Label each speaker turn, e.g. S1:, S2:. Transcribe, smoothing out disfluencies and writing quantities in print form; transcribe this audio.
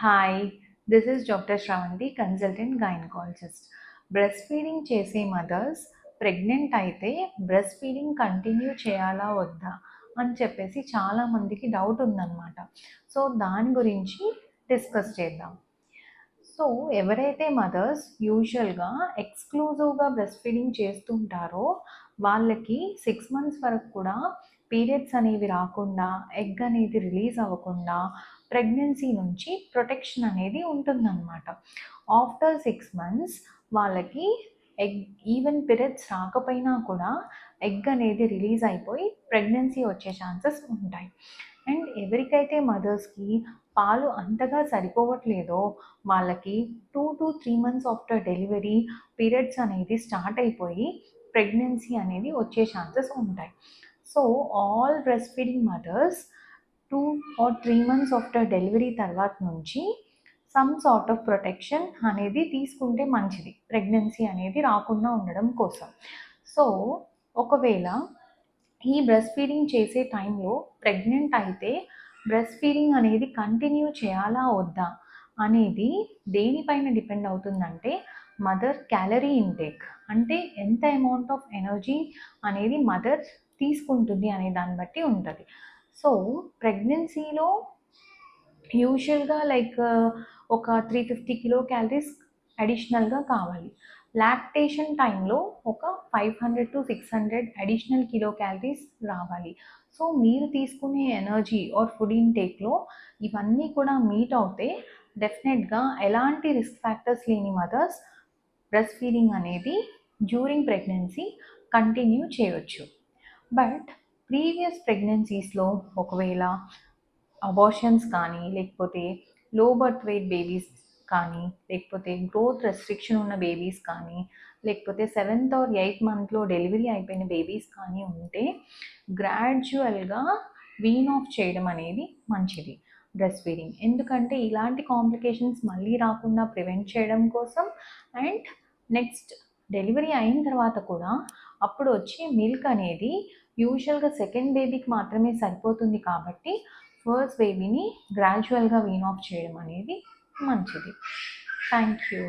S1: Hi, this is doctor Sravanthi, consultant gynaecologist. Breast feeding చేసే mothers pregnant అయితే breast feeding continue చేయాలా వద్దా అని చెప్పేసి చాలామందికి డౌట్ ఉందన్నమాట. సో దాని గురించి డిస్కస్ చేద్దాం. సో ఎవరైతే మదర్స్ యూజువల్గా ఎక్స్క్లూజివ్గా బ్రెస్ట్ ఫీడింగ్ చేస్తుంటారో వాళ్ళకి 6 months వరకు కూడా పీరియడ్స్ అనేవి రాకుండా, ఎగ్ అనేది రిలీజ్ అవ్వకుండా ప్రెగ్నెన్సీ నుంచి ప్రొటెక్షన్ అనేది ఉంటుందన్నమాట. ఆఫ్టర్ 6 months వాళ్ళకి ఎగ్ ఈవెన్ పీరియడ్స్ రాకపోయినా కూడా ఎగ్ అనేది రిలీజ్ అయిపోయి ప్రెగ్నెన్సీ వచ్చే ఛాన్సెస్ ఉంటాయి. అండ్ ఎవరికైతే మదర్స్కి పాలు అంతగా సరిపోవట్లేదో వాళ్ళకి 2 to 3 months after delivery periods అనేది స్టార్ట్ అయిపోయి ప్రెగ్నెన్సీ అనేది వచ్చే ఛాన్సెస్ ఉంటాయి. So all breastfeeding mothers 2 or 3 months after delivery తర్వాత నుంచి సమ్ సార్ట్ ఆఫ్ ప్రొటెక్షన్ అనేది తీసుకుంటే మంచిది, ప్రెగ్నెన్సీ అనేది రాకుండా ఉండడం కోసం. సో ఒకవేళ ఈ బ్రెస్ట్ ఫీడింగ్ చేసే టైంలో ప్రెగ్నెంట్ అయితే బ్రెస్ట్ ఫీడింగ్ అనేది కంటిన్యూ చేయాలా వద్దా అనేది దేనిపైన డిపెండ్ అవుతుందంటే మదర్ క్యాలరీ ఇంటేక్, అంటే ఎంత అమౌంట్ ఆఫ్ ఎనర్జీ అనేది మదర్ తీసుకుంటుంది అనే దాన్ని బట్టి ఉంటుంది. సో ప్రెగ్నెన్సీలో యూజువల్గా ఒక 350 కిలో క్యాలరీస్ అడిషనల్గా కావాలి. లాక్టేషన్ టైంలో ఒక 500 to 600 అడిషనల్ కిలో క్యాలరీస్ రావాలి. సో మీరు తీసుకునే ఎనర్జీ ఆర్ ఫుడ్ ఇంటేక్లో ఇవన్నీ కూడా మీట్ అవుతే డెఫినెట్గా ఎలాంటి రిస్క్ ఫ్యాక్టర్స్ లేని మదర్స్ బ్రెస్ట్ ఫీడింగ్ అనేది డ్యూరింగ్ ప్రెగ్నెన్సీ కంటిన్యూ చేయొచ్చు. బట్ ప్రీవియస్ ప్రెగ్నెన్సీస్లో ఒకవేళ అబార్షన్స్ కానీ, లేకపోతే లో బర్త్ వెయిట్ బేబీస్ కానీ, లేకపోతే గ్రోత్ రెస్ట్రిక్షన్ ఉన్న బేబీస్ కానీ, లేకపోతే 7th or 8th monthలో డెలివరీ అయిపోయిన బేబీస్ కానీ ఉంటే గ్రాడ్యువల్గా వీన్ ఆఫ్ చేయడం అనేది మంచిది బ్రెస్ట్ ఫీడింగ్. ఎందుకంటే ఇలాంటి కాంప్లికేషన్స్ మళ్ళీ రాకుండా ప్రివెంట్ చేయడం కోసం. అండ్ నెక్స్ట్ డెలివరీ అయిన తర్వాత కూడా అప్పుడు వచ్చే మిల్క్ అనేది యూజువల్గా సెకండ్ బేబీకి మాత్రమే సరిపోతుంది కాబట్టి ఫస్ట్ బేబీని గ్రాడ్యువల్గా వీన్ ఆఫ్ చేయడం అనేది మంచిది. Thank you.